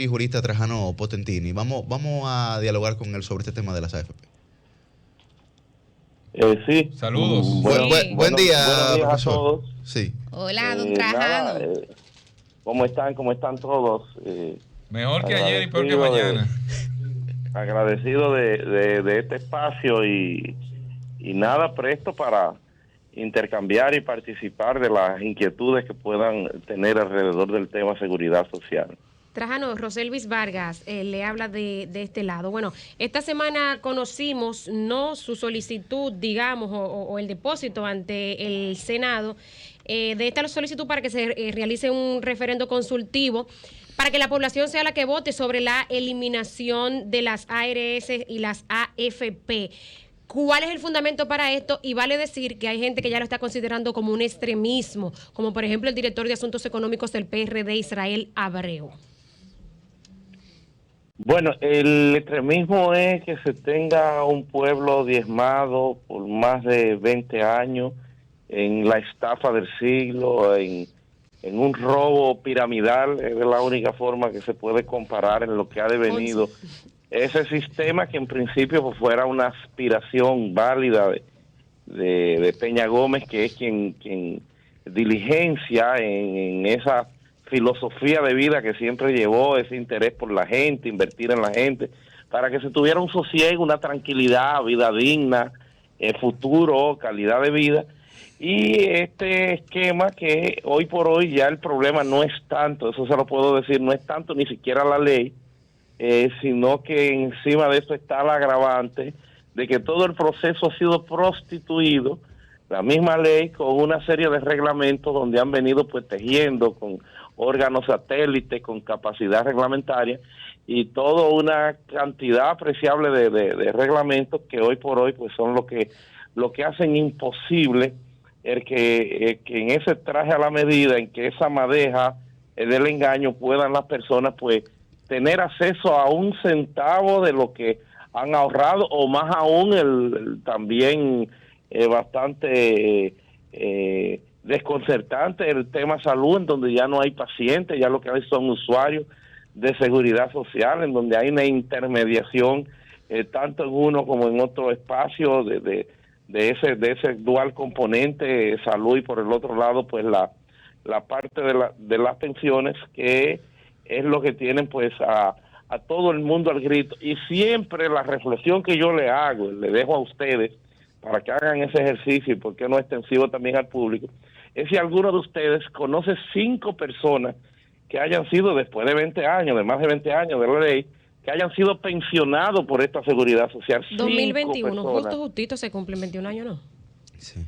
y jurista Trajano Potentini. Vamos a dialogar con él sobre este tema de las AFP. Sí. Saludos. Buen día, buenos días profesor. A todos. Sí. Hola, don Trajano. ¿Cómo están? ¿Cómo están todos? Mejor que ayer y peor que mañana. Agradecido de este espacio y nada, presto para intercambiar y participar de las inquietudes que puedan tener alrededor del tema seguridad social. Trajano, Roselvis Vargas le habla de este lado. Bueno, esta semana conocimos no su solicitud, digamos, o el depósito ante el Senado de esta solicitud para que se realice un referendo consultivo para que la población sea la que vote sobre la eliminación de las ARS y las AFP. ¿Cuál es el fundamento para esto? Y vale decir que hay gente que ya lo está considerando como un extremismo, como por ejemplo el director de Asuntos Económicos del PRD, Israel Abreu. Bueno, el extremismo es que se tenga un pueblo diezmado por más de 20 años en la estafa del siglo, en un robo piramidal. Es la única forma que se puede comparar en lo que ha devenido ese sistema, que en principio fuera una aspiración válida de Peña Gómez, que es quien diligencia en esa filosofía de vida que siempre llevó, ese interés por la gente, invertir en la gente, para que se tuviera un sosiego, una tranquilidad, vida digna, futuro, calidad de vida. Y este esquema que hoy por hoy ya el problema no es tanto, eso se lo puedo decir, no es tanto ni siquiera la ley, sino que encima de eso está el agravante de que todo el proceso ha sido prostituido, la misma ley con una serie de reglamentos donde han venido pues tejiendo con órganos satélites, con capacidad reglamentaria y toda una cantidad apreciable de reglamentos que hoy por hoy pues son lo que hacen imposible el que en ese traje a la medida, en que esa madeja del engaño puedan las personas pues tener acceso a un centavo de lo que han ahorrado, o más aún el también bastante desconcertante el tema salud, en donde ya no hay pacientes, ya lo que hay son usuarios de seguridad social, en donde hay una intermediación tanto en uno como en otro espacio de ese dual componente salud, y por el otro lado pues la parte de las pensiones, que es lo que tienen pues a todo el mundo al grito. Y siempre la reflexión que yo le hago, le dejo a ustedes para que hagan ese ejercicio, y por qué no extensivo también al público, es si alguno de ustedes conoce 5 personas que hayan sido, después de 20 años, de más de 20 años de la ley, que hayan sido pensionados por esta seguridad social. 2021, justito se cumplen 21 años, ¿no? Sí.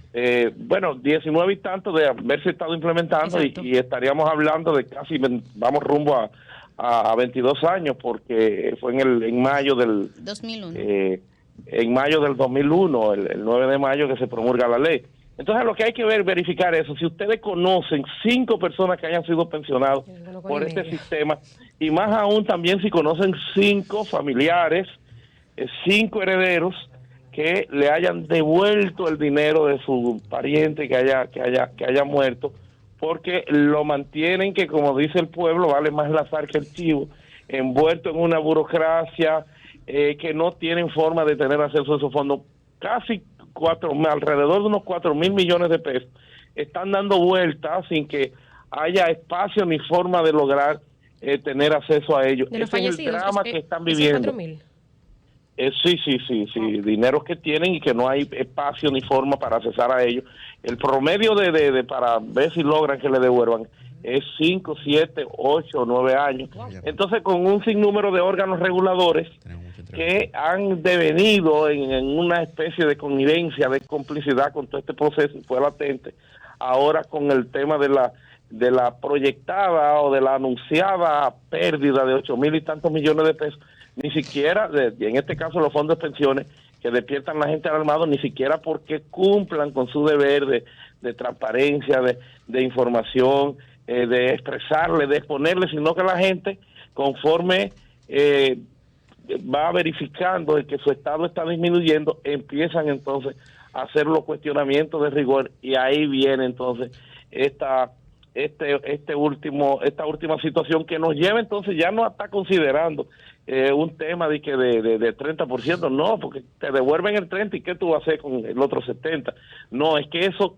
Bueno, 19 y tanto de haberse estado implementando, y estaríamos hablando de casi, vamos rumbo a 22 años, porque fue en mayo del 2001. En mayo del 2001, el 9 de mayo que se promulga la ley. Entonces lo que hay que verificar eso, si ustedes conocen 5 personas que hayan sido pensionados por este sistema, y más aún también si conocen 5 familiares, 5 herederos que le hayan devuelto el dinero de su pariente que haya muerto, porque lo mantienen, que como dice el pueblo, vale más la azar que el chivo, envuelto en una burocracia que no tienen forma de tener acceso a esos fondos. Casi alrededor de unos 4,000 millones de pesos están dando vueltas sin que haya espacio ni forma de lograr tener acceso a ellos. Ese es el drama que están viviendo. Sí, dineros que tienen y que no hay espacio ni forma para accesar a ellos. El promedio de para ver si logran que le devuelvan es 5, 7, 8, 9 años. Entonces, con un sinnúmero de órganos reguladores que han devenido en una especie de connivencia, de complicidad con todo este proceso, fue latente. Ahora con el tema de la proyectada o de la anunciada pérdida de 8,000 y tantos millones de pesos, ni siquiera, en este caso los fondos de pensiones, que despiertan a la gente alarmada, ni siquiera porque cumplan con su deber de transparencia, de información, de expresarle, de exponerle, sino que la gente, conforme va verificando que su estado está disminuyendo, empiezan entonces a hacer los cuestionamientos de rigor, y ahí viene entonces esta esta última situación que nos lleva entonces ya no a estar considerando un tema de 30%, no, porque te devuelven el 30 y ¿qué tú vas a hacer con el otro 70? No, es que eso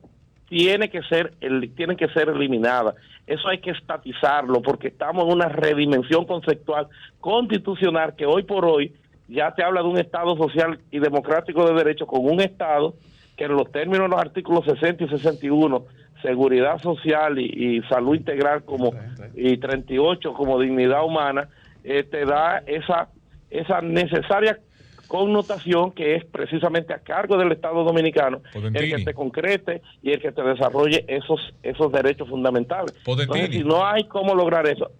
tienen que ser eliminada. Eso hay que estatizarlo porque estamos en una redimensión conceptual constitucional que hoy por hoy ya te habla de un Estado social y democrático de derecho, con un Estado que en los términos de los artículos 60 y 61, seguridad social y salud integral y 38 como dignidad humana, te da esa necesaria connotación que es precisamente a cargo del Estado Dominicano, Potentini, el que te concrete y el que te desarrolle esos derechos fundamentales. Potentini. Entonces, si no hay cómo lograr eso,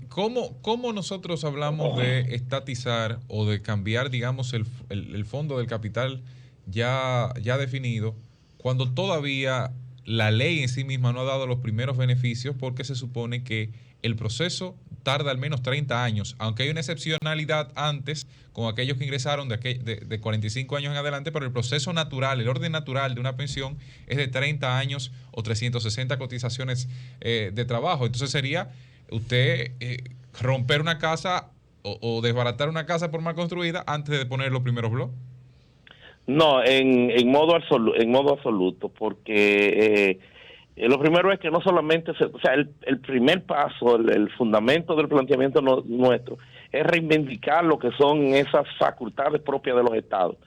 ¿Cómo nosotros hablamos de estatizar o de cambiar, digamos, el fondo del capital ya definido, cuando todavía la ley en sí misma no ha dado los primeros beneficios, porque se supone que el proceso tarda al menos 30 años, aunque hay una excepcionalidad antes con aquellos que ingresaron de 45 años en adelante, pero el proceso natural, el orden natural de una pensión es de 30 años o 360 cotizaciones de trabajo. Entonces sería usted romper una casa o desbaratar una casa por mal construida antes de poner los primeros bloques. No, en modo absoluto, porque lo primero es que no solamente, el primer paso, el fundamento del planteamiento nuestro es reivindicar lo que son esas facultades propias de los estados.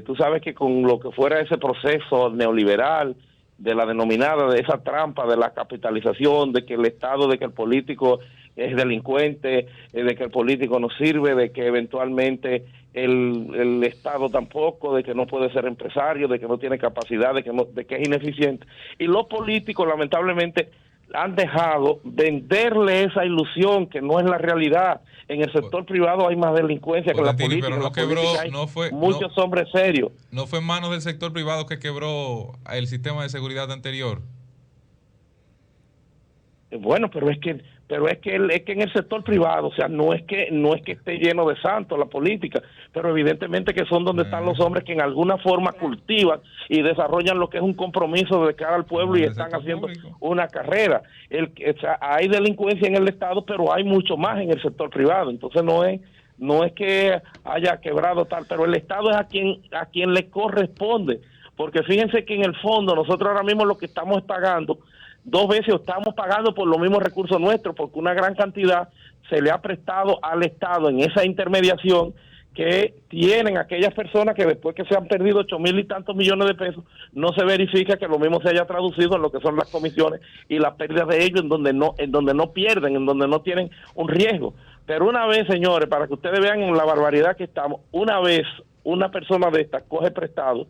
Tú sabes que con lo que fuera ese proceso neoliberal, de la denominada, de esa trampa de la capitalización, de que el Estado, de que el político es delincuente, de que el político no sirve, de que eventualmente el Estado tampoco, de que no puede ser empresario, de que no tiene capacidad, de que es ineficiente. Y los políticos lamentablemente han dejado venderle esa ilusión que no es la realidad. En el sector privado hay más delincuencia que en la política. Pero no quebró, muchos hombres serios. ¿No fue en manos del sector privado que quebró el sistema de seguridad anterior? Bueno, pero es que en el sector privado, o sea, no es que esté lleno de santos la política, pero evidentemente que son donde están los hombres que en alguna forma cultivan y desarrollan lo que es un compromiso de cara al pueblo y están haciendo una carrera. Hay delincuencia en el Estado, pero hay mucho más en el sector privado. Entonces no es que haya quebrado tal, pero el Estado es a quien le corresponde, porque fíjense que en el fondo nosotros ahora mismo lo que estamos pagando 2 veces, estamos pagando por los mismos recursos nuestros, porque una gran cantidad se le ha prestado al Estado en esa intermediación que tienen aquellas personas que después que se han perdido 8,000 y tantos millones de pesos, no se verifica que lo mismo se haya traducido en lo que son las comisiones y las pérdidas de ellos en donde no pierden, en donde no tienen un riesgo. Pero una vez, señores, para que ustedes vean la barbaridad que estamos, una vez una persona de estas coge prestado,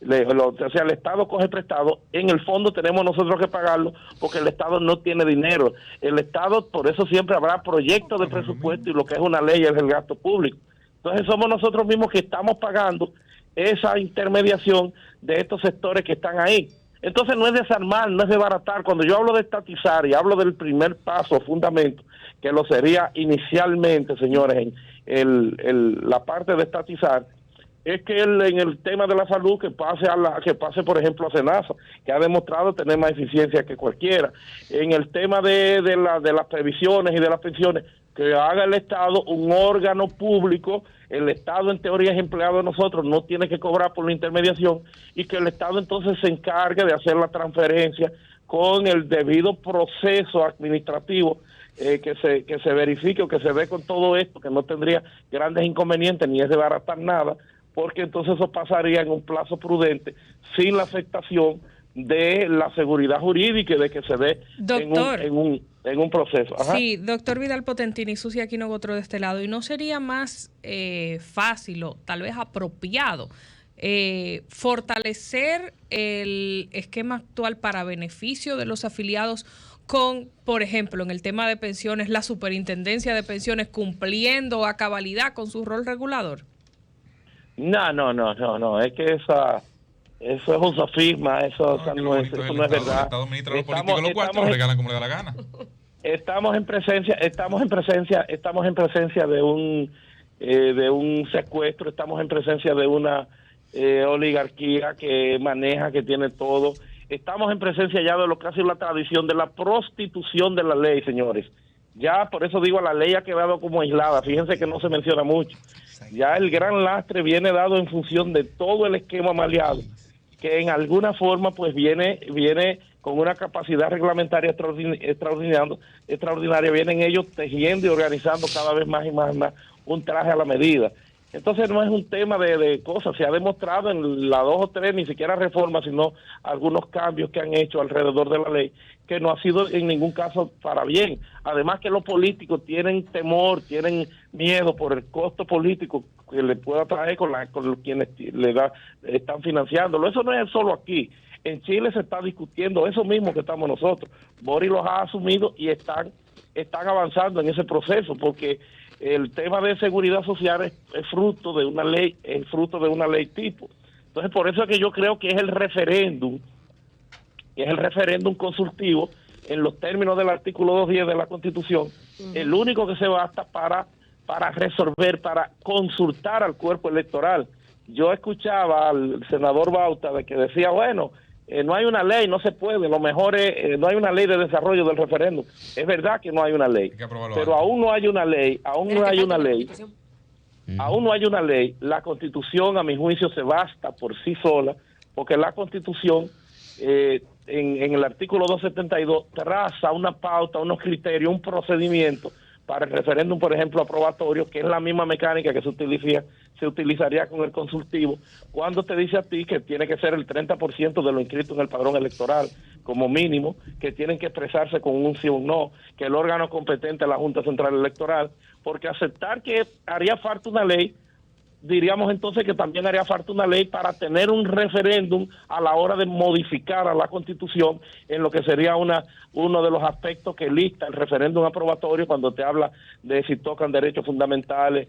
o sea, el Estado coge prestado, en el fondo tenemos nosotros que pagarlo porque el Estado no tiene dinero. El Estado, por eso siempre habrá proyectos de presupuesto y lo que es una ley es el gasto público. Entonces somos nosotros mismos que estamos pagando esa intermediación de estos sectores que están ahí. Entonces no es desarmar, no es desbaratar. Cuando yo hablo de estatizar y hablo del primer paso, fundamento, que lo sería inicialmente, señores, la parte de estatizar, es que en el tema de la salud que pase por ejemplo a SENASA, que ha demostrado tener más eficiencia que cualquiera. En el tema de las previsiones y de las pensiones, que haga el Estado un órgano público. El Estado en teoría es empleado de nosotros, no tiene que cobrar por la intermediación, y que el Estado entonces se encargue de hacer la transferencia con el debido proceso administrativo, que se verifique o que se dé con todo esto, que no tendría grandes inconvenientes ni es desbaratar nada, porque entonces eso pasaría en un plazo prudente, sin la afectación de la seguridad jurídica y de que se dé en un proceso. Ajá. Sí, doctor Vidal Potentini, Susi Aquino Gotro de este lado, ¿y no sería más fácil o tal vez apropiado fortalecer el esquema actual para beneficio de los afiliados con, por ejemplo, en el tema de pensiones, la superintendencia de pensiones cumpliendo a cabalidad con su rol regulador? No, es que eso es un sofisma, eso no es verdad. El Estado administra los políticos los cuartos, los regalan como le da la gana. Estamos en presencia de un secuestro, estamos en presencia de una oligarquía que maneja, que tiene todo. estamos en presencia ya de lo que ha sido la tradición de la prostitución de la ley, señores. Ya por eso digo, la ley ha quedado como aislada, fíjense que no se menciona mucho. Ya el gran lastre viene dado en función de todo el esquema maleado, que en alguna forma pues viene con una capacidad reglamentaria extraordinaria, vienen ellos tejiendo y organizando cada vez más y más un traje a la medida. Entonces no es un tema de cosas, se ha demostrado en las 2 o 3, ni siquiera reformas, sino algunos cambios que han hecho alrededor de la ley, que no ha sido en ningún caso para bien. Además que los políticos tienen temor, tienen miedo por el costo político que le pueda traer con quienes están financiándolo. Eso no es solo aquí. En Chile se está discutiendo eso mismo que estamos nosotros. Boris los ha asumido y están avanzando en ese proceso, porque el tema de seguridad social es fruto de una ley, tipo. Entonces, por eso es que yo creo que es el referéndum consultivo en los términos del artículo 210 de la Constitución, el único que se basta para resolver, para consultar al cuerpo electoral. Yo escuchaba al senador Bauta de que decía, bueno, no hay una ley, no se puede, lo mejor es, no hay una ley de desarrollo del referéndum. Es verdad que no hay una ley, pero aún no hay una ley, aún no hay una ley. La Constitución, a mi juicio, se basta por sí sola, porque la Constitución, en el artículo 272, traza una pauta, unos criterios, un procedimiento para el referéndum, por ejemplo, aprobatorio, que es la misma mecánica que se utilizaría con el consultivo, cuando te dice a ti que tiene que ser el 30% de lo inscrito en el padrón electoral, como mínimo, que tienen que expresarse con un sí o un no, que el órgano competente es la Junta Central Electoral, porque aceptar que haría falta una ley, diríamos entonces que también haría falta una ley para tener un referéndum a la hora de modificar a la Constitución en lo que sería uno de los aspectos que lista el referéndum aprobatorio cuando te habla de si tocan derechos fundamentales,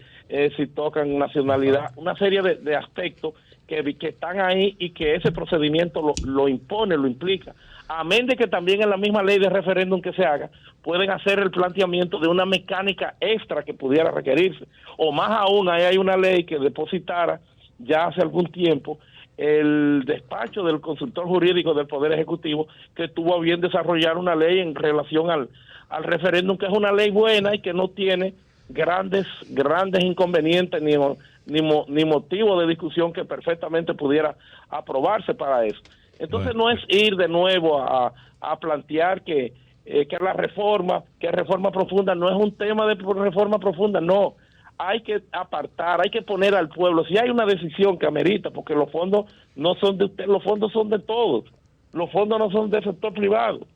si tocan nacionalidad, una serie de aspectos que están ahí y que ese procedimiento lo impone, lo implica. Amén de que también en la misma ley de referéndum que se haga, pueden hacer el planteamiento de una mecánica extra que pudiera requerirse. O más aún, ahí hay una ley que depositara ya hace algún tiempo el despacho del consultor jurídico del Poder Ejecutivo, que tuvo a bien desarrollar una ley en relación al referéndum, que es una ley buena y que no tiene grandes inconvenientes ni motivo de discusión, que perfectamente pudiera aprobarse para eso. Entonces no es ir de nuevo a plantear que la reforma profunda, no es un tema de reforma profunda, no. Hay que apartar, hay que poner al pueblo. Si hay una decisión que amerita, porque los fondos no son de usted, los fondos son de todos. Los fondos no son del sector privado.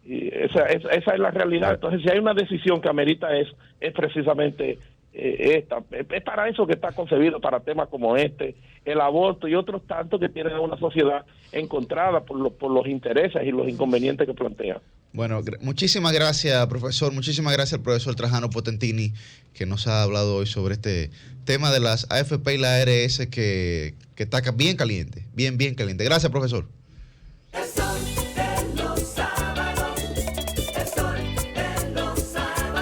Y esa es la realidad. Entonces, si hay una decisión que amerita eso, es precisamente esta. Es para eso que está concebido, para temas como este, el aborto y otros tantos que tienen una sociedad encontrada por los intereses y los inconvenientes que plantean. Bueno, muchísimas gracias, profesor. Muchísimas gracias al profesor Trajano Potentini, que nos ha hablado hoy sobre este tema de las AFP y la ARS que está bien caliente, bien caliente. Gracias, profesor.